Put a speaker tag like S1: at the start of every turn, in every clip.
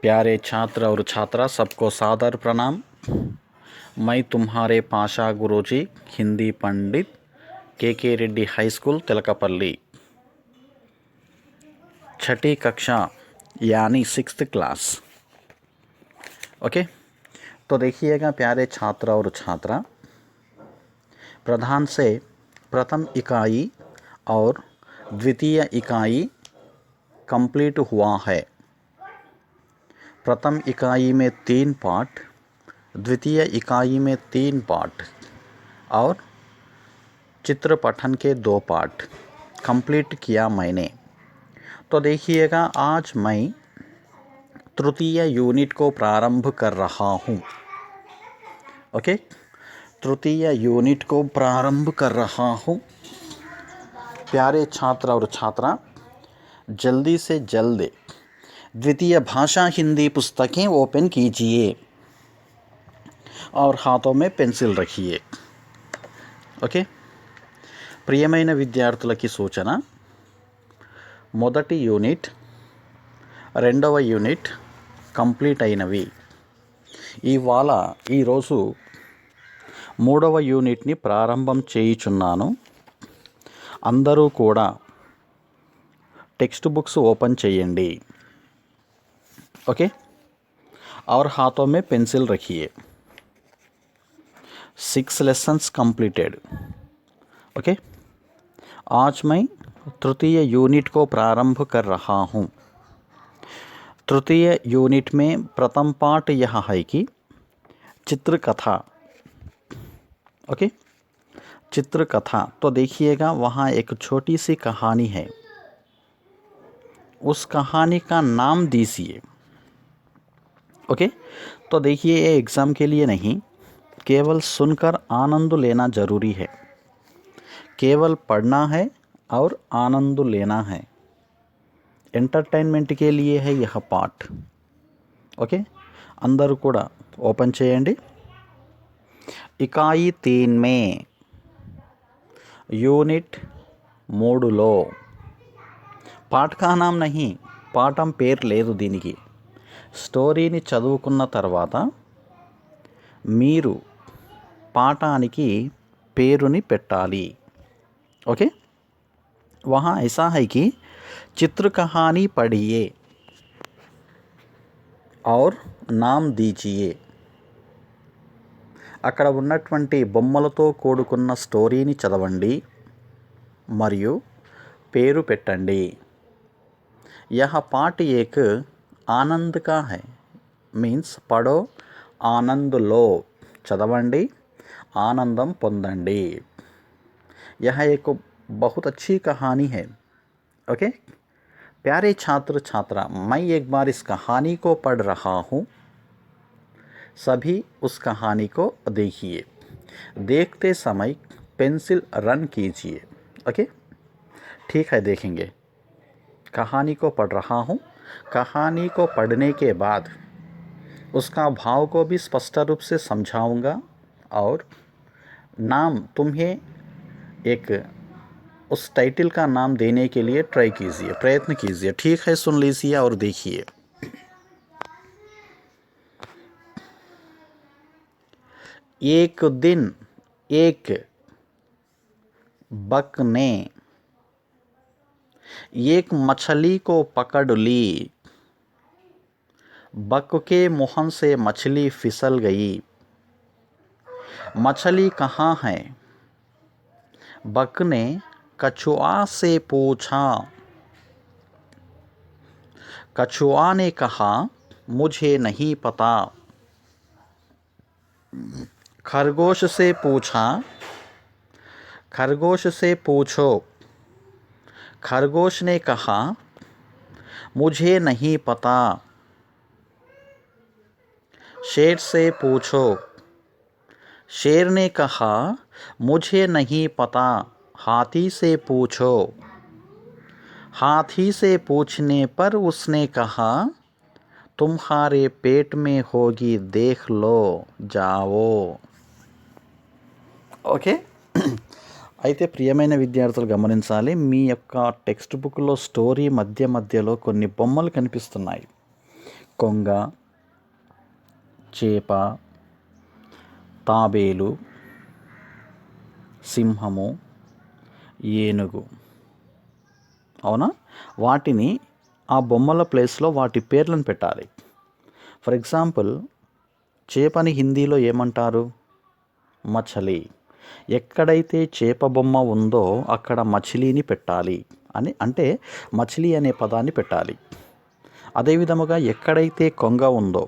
S1: प्यारे छात्र और छात्रा, सबको सादर प्रणाम। मैं तुम्हारे पाशा गुरुजी, हिंदी पंडित, के रेड्डी हाई स्कूल तिलकपल्ली, छठी कक्षा यानी 6th क्लास। ओके, तो देखिएगा प्यारे छात्र और छात्रा, प्रधान से प्रथम इकाई और द्वितीय इकाई कंप्लीट हुआ है। प्रथम इकाई में 3 पाठ, द्वितीय इकाई में 3 पाठ और चित्र पठन के 2 पाठ कंप्लीट किया मैंने। तो देखिएगा, आज मैं तृतीय यूनिट को प्रारंभ कर रहा हूँ। ओके, तृतीय यूनिट को प्रारंभ कर रहा हूँ। प्यारे छात्र और छात्रा, जल्दी से जल्द द्वितीय भाषा हिंदी पुस्तकें ओपन कीजिए और हाथों में पेंसिल रखिए। ఓకే, ప్రియమైన విద్యార్థులకి సూచన, మొదటి యూనిట్, రెండవ యూనిట్ కంప్లీట్ అయినవి. ఈరోజు మూడవ యూనిట్ని ప్రారంభం చేయుచున్నాను. అందరూ కూడా టెక్స్ట్ బుక్స్ ఓపెన్ చేయండి. ओके, और हाथों में पेंसिल रखिए. 6 लेसन्स कंप्लीटेड. ओके, आज मैं तृतीय यूनिट को प्रारंभ कर रहा हूँ. तृतीय यूनिट में प्रथम पाठ यह है कि चित्रकथा. ओके, चित्रकथा. तो देखिएगा, वहाँ एक छोटी सी कहानी है. उस कहानी का नाम दीजिए. ओके, तो देखिए, ये एग्ज़ाम के लिए नहीं, केवल सुनकर आनंद लेना ज़रूरी है. केवल पढ़ना है और आनंद लेना है. ఎంటర్టైన్మెంట్ के लिए है यह पाठ. ఓకే, అందరూ కూడా ఓపెన్ చేయండి. इकाई 3 में యూనిట్ 3లో పాఠ का नाम नहीं, పాఠం పేరు లేదు దీనికి. స్టోరీని చదువుకున్న తర్వాత మీరు పాఠానికి పేరుని పెట్టాలి. ओके, वहाँ ऐसा है कि चित्र कहानी पढ़िए और नाम दीजिए. అక్కడ ఉన్నటువంటి బొమ్మలతో కూడుకున్న స్టోరీని చదవండి మరియు పేరు పెట్టండి. यह पाठ एक आनंद का है. मीन्स पढ़ो, आनंद लो. చదవండి, ఆనందం పొందండి. यह एक बहुत अच्छी कहानी है. ओके, प्यारे छात्र छात्रा, मैं एक बार इस कहानी को पढ़ रहा हूँ. सभी उस कहानी को देखिए. देखते समय पेंसिल रन कीजिए. ओके, ठीक है, देखेंगे. कहानी को पढ़ रहा हूँ. कहानी को पढ़ने के बाद उसका भाव को भी स्पष्ट रूप से समझाऊंगा और नाम तुम्हें एक उस टाइटल का नाम देने के लिए ट्राई कीजिए, प्रयत्न कीजिए. ठीक है, सुन लीजिए और देखिए. एक दिन एक बक ने एक मछली को पकड़ ली. बक के मुंह से मछली फिसल गई. मछली कहाँ है? बक ने कछुआ से पूछा. कछुआ ने कहा, मुझे नहीं पता. खरगोश से पूछा. खरगोश से पूछो. खरगोश ने कहा, मुझे नहीं पता. शेर से पूछो. शेर ने कहा, मुझे नहीं पता. हाथी से पूछो. हाथी से पूछने पर उसने कहा, तुम्हारे पेट में होगी, देख लो, जाओ. ఓకే, అయితే ప్రియమైన విద్యార్థులు గమనించాలి, మీ యొక్క టెక్స్ట్ బుక్లో స్టోరీ మధ్యలో కొన్ని బొమ్మలు కనిపిస్తున్నాయి. కొంగ, చేప, తాబేలు, సింహము, ఏనుగు. అవునా? వాటిని ఆ బొమ్మల ప్లేస్లో వాటి పేర్లను పెట్టాలి. ఫర్ ఎగ్జాంపుల్, చేపని హిందీలో ఏమంటారు? మछली. ఎక్కడైతే చేప బొమ్మ ఉందో అక్కడ మచిలీని పెట్టాలి అని, అంటే మచిలీ అనే పదాన్ని పెట్టాలి. అదేవిధముగా ఎక్కడైతే కొంగ ఉందో,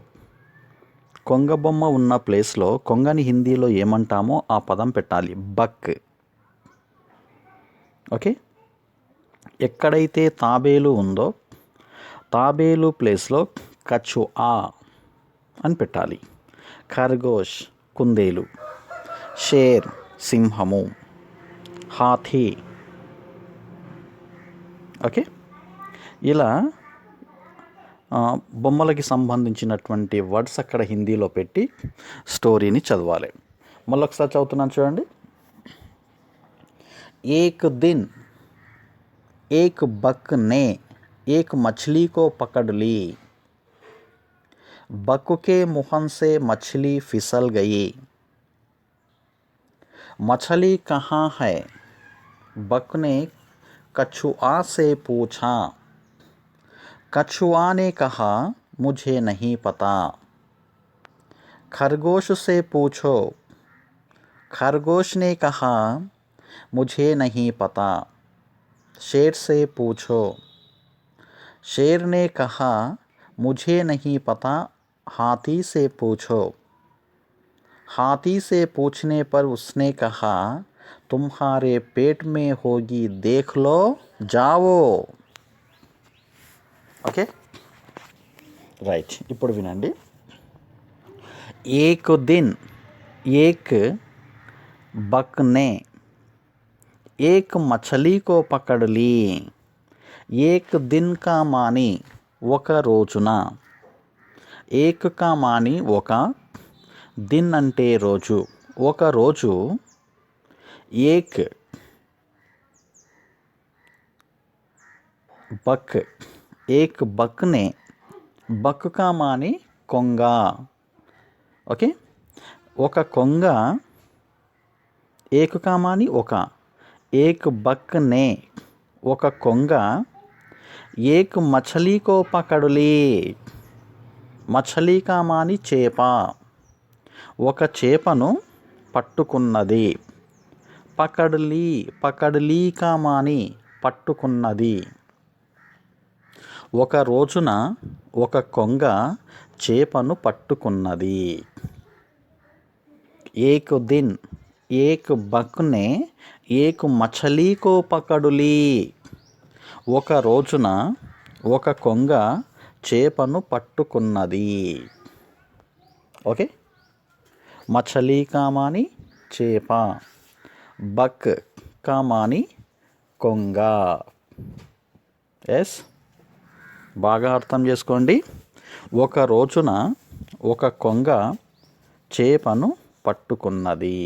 S1: కొంగ బొమ్మ ఉన్న ప్లేస్లో కొంగని హిందీలో ఏమంటామో ఆ పదం పెట్టాలి, బక్. ఓకే. ఎక్కడైతే తాబేలు ఉందో తాబేలు ప్లేస్లో కచుఆ అని పెట్టాలి. ఖర్గోష్ కుందేలు, షేర్ సింహము, హాథీ. ఓకే. ఇలా బొమ్మలకి సంబంధించినటువంటి వర్డ్స్ అక్కడ హిందీలో పెట్టి స్టోరీని చదవాలి. మళ్ళొకసారి చదువుతున్నాను చూడండి. एक दिन एक बक ने एक मछली को पकड़ ली. बक के मुंह से मछली फिसल गई. मछली कहाँ है? बक ने कछुआ से पूछा. कछुआ ने कहा, मुझे नहीं पता. खरगोश से पूछो. खरगोश ने कहा, मुझे नहीं पता. शेर से पूछो. शेर ने कहा, मुझे नहीं पता. हाथी से पूछो. हाथी से पूछने पर उसने कहा, तुम्हारे पेट में होगी, देख लो, जाओ. Okay, right. ఇప్పుడు వినండి. एक दिन एक बक ने एक मछली को पकड़ ली. एक दिन का मानी ఒక రోజున, ఏక్ కా మాని ఒక, దిన్ అంటే రోజు, ఒక రోజు. ఏక్ బక్, ఏక్ బక్ నే, బక్ కా మాని కొంగ. ఓకే. ఒక కొంగ, ఏక్ కా మాని ఒక, ఏక్ బక్ నే ఒక కొంగ, ఏక్ మछली को पकड़ ली. మछली కా మాని చేప, ఒక చేపను పట్టుకున్నది. పకడ్లీ, పకడ్లీ కా మాని పట్టుకున్నది. ఒక రోజున ఒక కొంగ చేపను పట్టుకున్నది. एक दिन एक बक ने एक मछली को पकड़ ली. ఒక రోజున ఒక కొంగ చేపను పట్టుకున్నది. ఓకే. మछली కా మాని చేప, బక్ కా మాని కొంగ. ఎస్, బాగా అర్థం చేసుకోండి. ఒక రోజున ఒక కొంగ చేపను పట్టుకున్నది.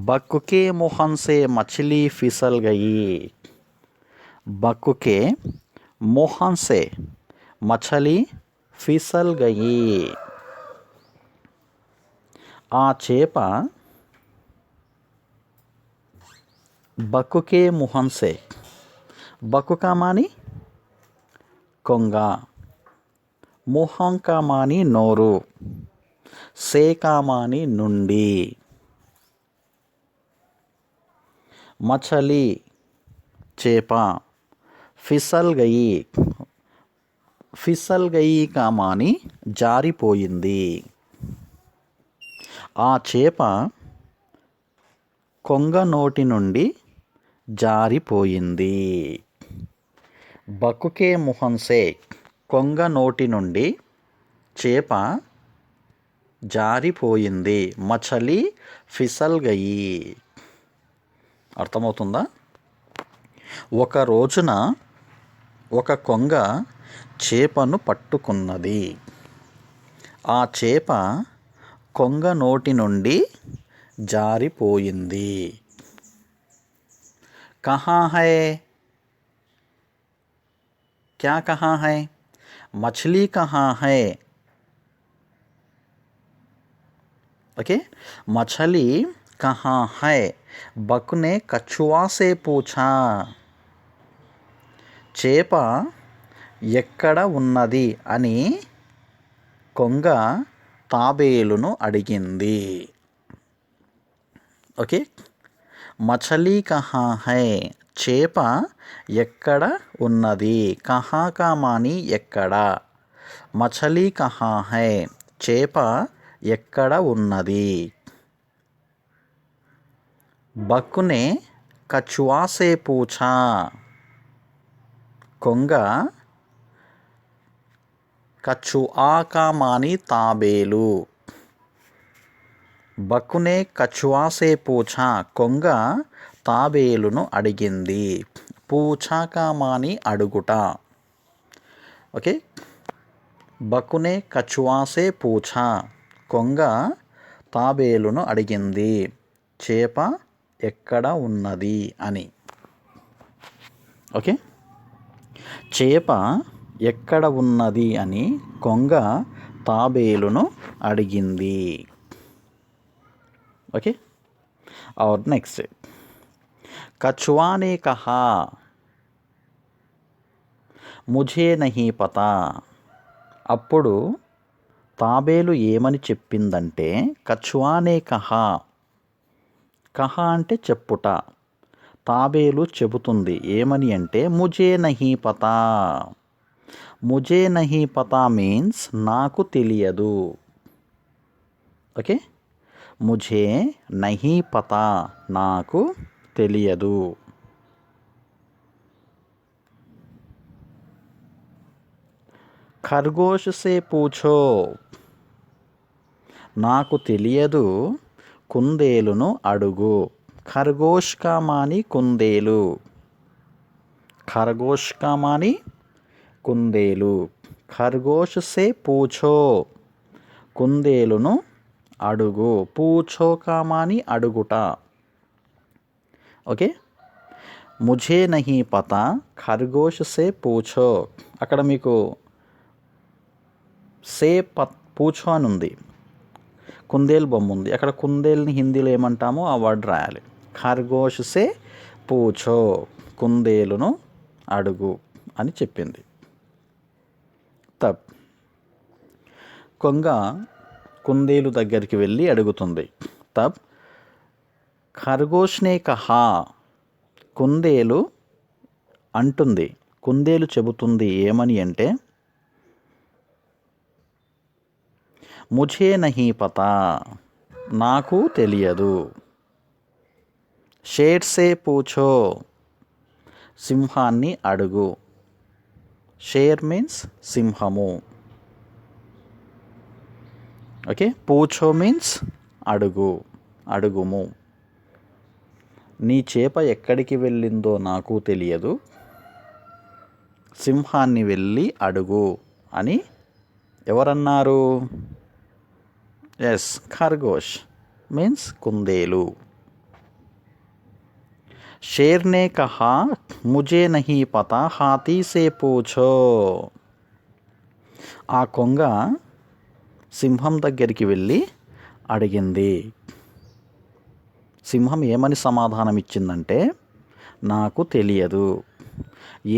S1: बक के मुंह से मछली फिसल गई. बक के मुंह से मछली फिसल गई. ఆ చేప బక్ కే ముహం సే, బక్ కా మాని కొంగ, ముహం కా మాని నోరు, సే కా మాని నుండి. మछली చేప, ఫిసల్ గయి, ఫిసల్ గయి కా మాని జారిపోయింది. ఆ చేప కొంగ నోటి నుండి జారిపోయింది. బకుకే ముహంసే, కొంగ నోటి నుండి చేప జారిపోయింది. మछली ఫిసల్ గయి. అర్థమవుతుందా? ఒక రోజున ఒక కొంగ చేపను పట్టుకున్నది. ఆ చేప కొంగ నోటి నుండి జారిపోయింది. కహా హై? क्या कहाँ है, मछली कहाँ है. ओके, मछली कहाँ है. बक ने कछुआ से पूछा. చేప ఎక్కడ ఉన్నది అని కొంగ తాబేలును అడిగింది. ఓకే, మछली కహా హై, చేప ఎక్కడ ఉన్నది. కహా కా మాని ఎక్కడ, మछली కహా హై, చేప ఎక్కడ ఉన్నది. బక్ నే కछुआ से पूछा. కొంగ కछुआ का मानी తాబేలు. బకునే కछुआ से पूछा, కొంగ తాబేలును అడిగింది. పూఛా కా మాని అడుగుట. ఓకే, బకునే కछुआ से पूछा, కొంగ తాబేలును అడిగింది చేప ఎక్కడ ఉన్నది అని. ఓకే, చేప ఎక్కడ ఉన్నది అని కొంగ తాబేలును అడిగింది. ఓకే, और नेक्स्ट, कछुआ ने कहा मुझे नहीं पता. అప్పుడు తాబేలు ఏమని చెప్పిందంటే, కछुआ ने कहा, కహా అంటే చెప్పుట, తాబేలు చెబుతుంది ఏమని అంటే ముజే నహీ పతా. ముజే నహీ పతా మీన్స్ నాకు తెలియదు. ఓకే, ముझे नहीं पता నాకు తెలియదు. ఖర్గోష్ సే పూఛో, నాకు తెలియదు కుందేలును అడుగు. ఖర్గోష్ కా మాని కుందేలు. ఖర్గోష్ కా మాని కుందేలు. ఖర్గోష్ సే పూఛో, కుందేలును అడుగు. పూఛో కా మాని అడుగుట. ఓకే, ముझे नहीं పతా, ఖర్గోష్ సే పూఛో. అక్కడ మీకు సే పూఛో అని ఉంది, కుందేలు బొమ్మ ఉంది. అక్కడ కుందేలుని హిందీలో ఏమంటామో ఆ వర్డ్ రాయాలి. ఖర్గోష్ సే పూఛో, కుందేలును అడుగు అని చెప్పింది. తబ్ కొంగ కుందేలు దగ్గరికి వెళ్ళి అడుగుతుంది. తబ్ ఖర్గోష్ నే కహా, కుందేలు అంటుంది, కుందేలు చెబుతుంది ఏమని అంటే ముझे नहीं పతా, నాకు తెలియదు. షేర్ సే పూఛో, సింహాన్ని అడుగు. షేర్ మీన్స్ సింహము. ఓకే, పూఛో మీన్స్ అడుగు, అడుగుము. నీ చేప ఎక్కడికి వెళ్ళిందో నాకు తెలియదు, సింహాన్ని వెళ్ళి అడుగు అని ఎవరన్నారు? ఎస్, ఖర్గోష్ మీన్స్ కుందేలు. షేర్ నే కహా ముझे नहीं పతా హాతీ సే పూఛో. ఆ కొంగ సింహం దగ్గరికి వెళ్ళి అడిగింది. సింహం ఏమని సమాధానం ఇచ్చిందంటే నాకు తెలియదు,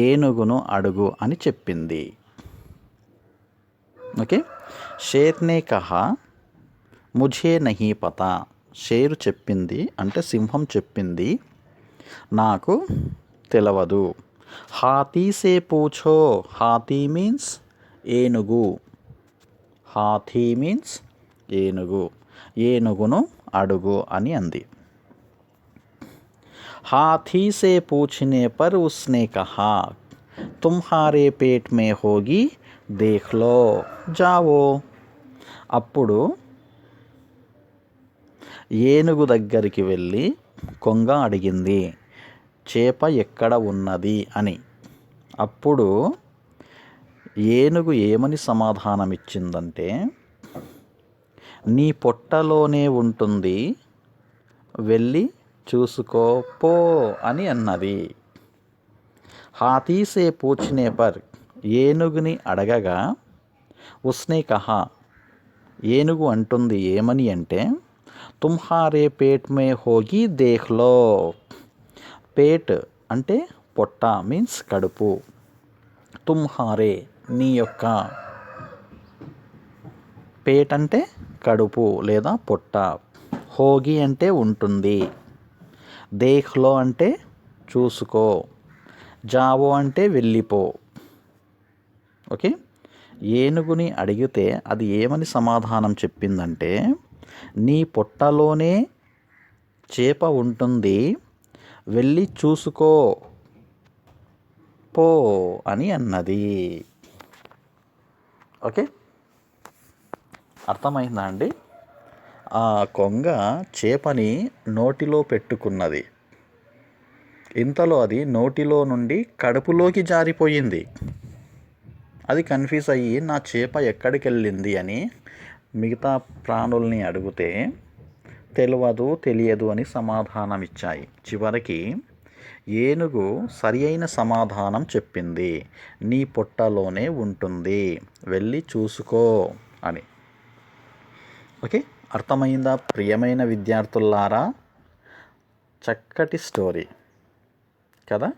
S1: ఏనుగును అడుగు అని చెప్పింది. ఓకే, షేర్ నే కహా ముझे नहीं పతా, షేరు చెప్పింది అంటే సింహం చెప్పింది నాకు తెలవదు. హాతీ సే పూఛో, హాతీ మీన్స్ ఏనుగు. హాతీ మీన్స్ ఏనుగు, ఏనుగును అడుగు అని అంది. हाथी से पूछने पर उसने कहा तुम्हारे पेट में होगी देख लो जाओ. అప్పుడు ఏనుగు దగ్గరికి వెళ్ళి కొంగ అడిగింది చేప ఎక్కడ ఉన్నది అని. అప్పుడు ఏనుగు ఏమని సమాధానం ఇచ్చిందంటే నీ పొట్టలోనే ఉంటుంది, వెళ్ళి చూసుకో పో అని అన్నది. హాతీ సే పూఛనే పర్, ఏనుగుని అడగగా ఉస్నే కహా, ఏనుగు అంటుంది ఏమని అంటే, తుమ్హారే పేట్ మే హోగి దేఖ్లో. పేట్ అంటే పొట్ట మీన్స్ కడుపు, తుమ్హారే నీ యొక్క, పేట్ అంటే కడుపు లేదా పొట్ట, హోగి అంటే ఉంటుంది, దేఖ్లో అంటే చూసుకో, జావో అంటే వెళ్ళిపో. ఓకే, ఏనుగుని అడిగితే అది ఏమని సమాధానం చెప్పిందంటే, నీ పొట్టలోనే చేప ఉంటుంది, వెళ్ళి చూసుకో పో అని అన్నది. ఓకే, అర్థమైందా అండి? ఆ కొంగ చేపని నోటిలో పెట్టుకున్నది, ఇంతలో అది నోటిలో నుండి కడుపులోకి జారిపోయింది. అది కన్ఫ్యూజ్ అయ్యి నా చేప ఎక్కడికి వెళ్ళింది అని మిగతా ప్రాణుల్ని అడిగితే తెలియదు అని సమాధానం ఇచ్చాయి. చివరికి ఏనుగు సరి అయిన సమాధానం చెప్పింది, నీ పొట్టలోనే ఉంటుంది, వెళ్ళి చూసుకో అని. ఓకే, అర్థమైందా ప్రియమైన విద్యార్థులారా? చక్కటి స్టోరీ కదా.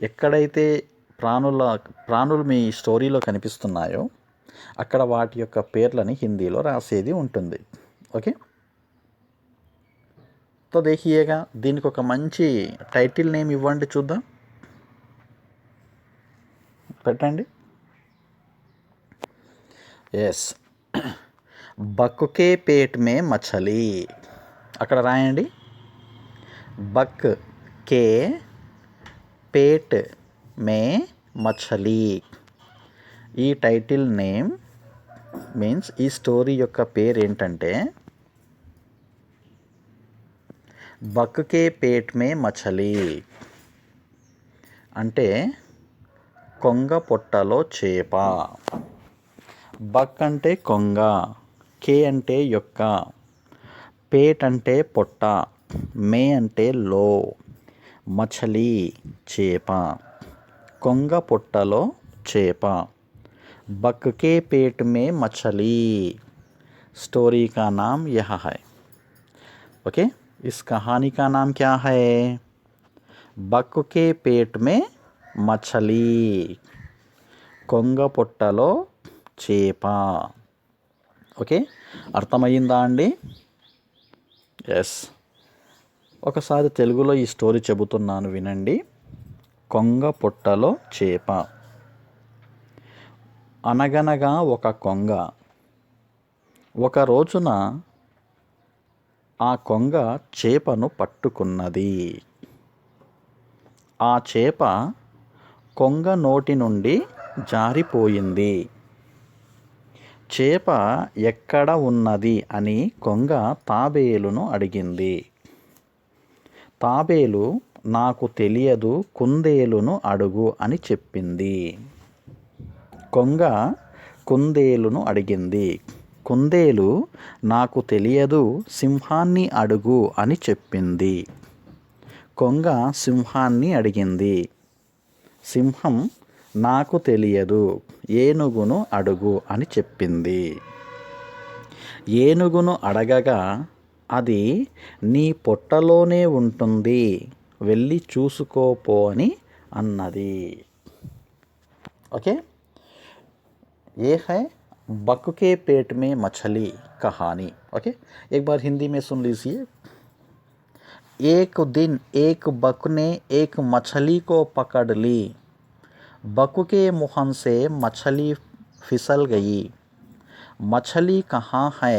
S1: ఎక్కడైతే ప్రాణులు మీ స్టోరీలో కనిపిస్తున్నాయో అక్కడ వాటి యొక్క పేర్లని హిందీలో రాసేది ఉంటుంది. ఓకే, తో దేఖియేగా, దీనికి ఒక మంచి టైటిల్ నేమ్ ఇవ్వండి చూద్దాం, పెట్టండి. ఎస్, బక్కే పేట్ మే మछली. అక్కడ రాయండి, బక్ కే పేట్ మే మछली. ఈ టైటిల్ నేమ్ మీన్స్ ఈ స్టోరీ యొక్క పేరు ఏంటంటే బక్కే పేట్ మే మछली, అంటే కొంగ పొట్టలో చేప. బక్ అంటే కొంగ, కే అంటే యొక్క, పేట్ అంటే పొట్ట, మే అంటే లో, మछली చేప, కొంగ పొట్టలో చేప, బక్కే पेट में मछली. स्टोरी का नाम यह है. ओके, इस कहानी का नाम क्या है? बक्के पेट में मछली, కొంగ పొట్టలో చేప. ఓకే, అర్థమయ్యిందా అండి? ఎస్, ఒకసారి తెలుగులో ఈ స్టోరీ చెబుతున్నాను వినండి. కొంగ పొట్టలో చేప. అనగనగా ఒక కొంగ. ఒక రోజున ఆ కొంగ చేపను పట్టుకున్నది. ఆ చేప కొంగ నోటి నుండి జారిపోయింది. చేప ఎక్కడ ఉన్నది అని కొంగ తాబేలును అడిగింది. తాబేలు నాకు తెలియదు, కుందేలును అడుగు అని చెప్పింది. కొంగ కుందేలును అడిగింది. కుందేలు నాకు తెలియదు, సింహాన్ని అడుగు అని చెప్పింది. కొంగ సింహాన్ని అడిగింది. సింహం నాకు తెలియదు, ఏనుగును అడుగు అని చెప్పింది. ఏనుగును అడగగా అది నీ పొట్టలోనే ఉంటుంది, వెళ్ళి చూసుకోపో అని అన్నది. ఓకే, ये है बक के पेट में मछली कहानी. ओके, एक बार हिंदी में सुन लीजिए. एक दिन एक बक ने एक मछली को पकड़ ली. बक के मुँह से मछली फिसल गई. मछली कहाँ है?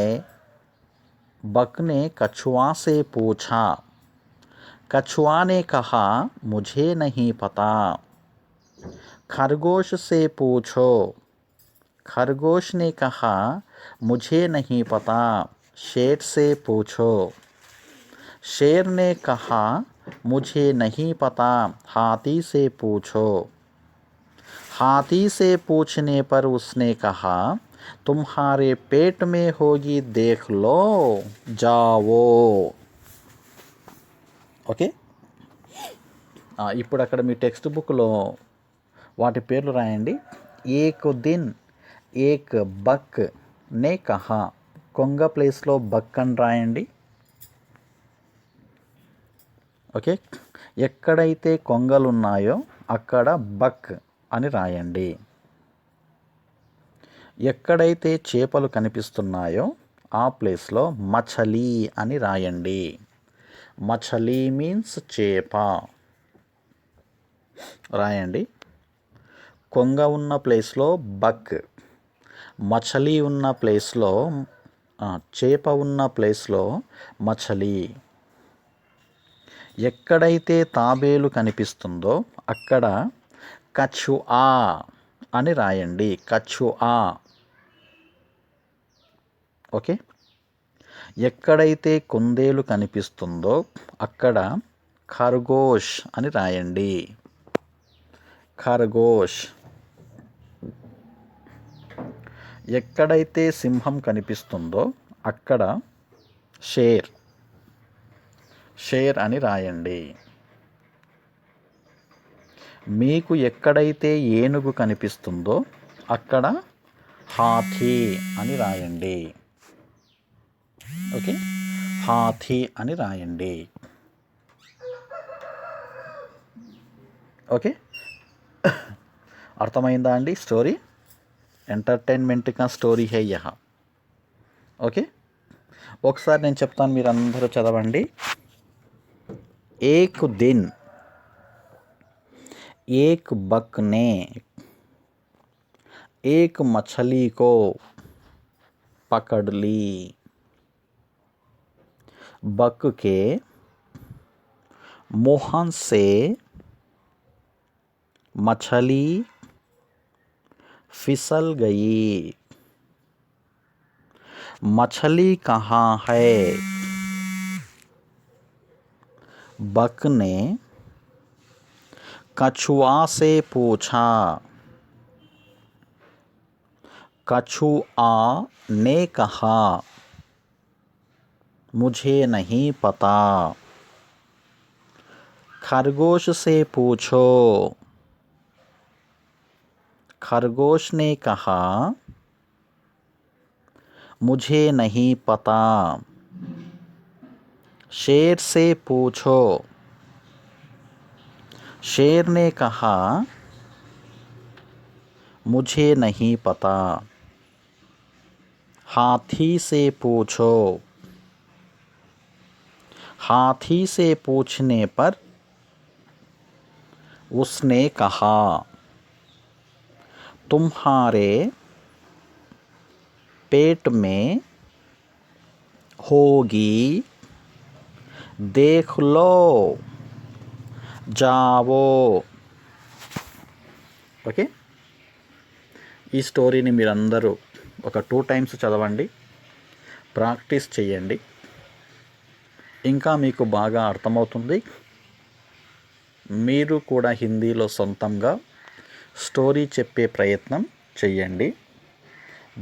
S1: बक ने कछुआ से पूछा. कछुआ ने कहा, मुझे नहीं पता. खरगोश से पूछो. खरगोश ने कहा, मुझे नहीं पता. शेर से पूछो. शेर ने कहा, मुझे नहीं पता. हाथी से पूछो. हाथी से पूछने पर उसने कहा, तुम्हारे पेट में होगी, देख लो, जाओ. ఓకే, ఇప్పుడు అక్కడ మీ టెక్స్ట్ బుక్లో వాటి పేర్లు రాయండి. ఏక్ దిన్ ఏక్ బక్ నే కహా. కొంగ ప్లేస్లో బక్ అని రాయండి. ఓకే, ఎక్కడైతే కొంగలు ఉన్నాయో అక్కడ బక్ అని రాయండి. ఎక్కడైతే చేపలు కనిపిస్తున్నాయో ఆ ప్లేస్లో మఛలీ అని రాయండి. మఛలీ మీన్స్ చేప రాయండి. కొంగ ఉన్న ప్లేస్లో బక్, మఛలీ ఉన్న ప్లేస్లో చేప ఉన్న ప్లేస్లో మఛలీ. ఎక్కడైతే తాబేలు కనిపిస్తుందో అక్కడ కచుఆ అని రాయండి. కచుఆ. ఓకే, ఎక్కడైతే కుందేలు కనిపిస్తుందో అక్కడ ఖర్గోష్ అని రాయండి. ఖర్గోష్. ఎక్కడైతే సింహం కనిపిస్తుందో అక్కడ షేర్, షేర్ అని రాయండి. మీకు ఎక్కడైతే ఏనుగు కనిపిస్తుందో అక్కడ హాథీ అని రాయండి. ఓకే, హాథీ అని రాయండి. ఓకే, అర్థమైందా అండి స్టోరీ? ఎంటర్టైన్మెంట్ కా స్టోరీ హై యహా. ఓకే, ఒకసారి నేను చెప్తాను, మీరు అందరూ చదవండి. ఏక్ దిన్ एक बक ने एक मछली को पकड़ ली. बक के मुंह से मछली फिसल गई. मछली कहाँ है? बक ने कछुआ से पूछा. कछुआ ने कहा मुझे नहीं पता. खरगोश से पूछो. खरगोश ने कहा मुझे नहीं पता. शेर से पूछो. शेर ने कहा मुझे नहीं पता. हाथी से पूछो. हाथी से पूछने पर उसने कहा तुम्हारे पेट में होगी, देख लो, జావో. ఓకే, ఈ స్టోరీని మీరందరూ ఒక 2 times చదవండి, ప్రాక్టీస్ చేయండి. ఇంకా మీకు బాగా అర్థమవుతుంది. మీరు కూడా హిందీలో సొంతంగా స్టోరీ చెప్పే ప్రయత్నం చేయండి.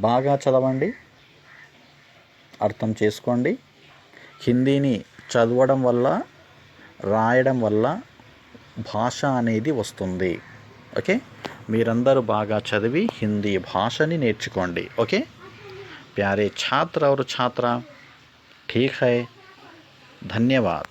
S1: బాగా చదవండి, అర్థం చేసుకోండి. హిందీని చదవడం వల్ల, రాయడం వల్ల భాష అనేది వస్తుంది. ఓకే, మీరందరూ బాగా చదివి హిందీ భాషని నేర్చుకోండి. ఓకే, ప్యారే ఛాత్ర और छात्रा, ठीक है, धन्यवाद.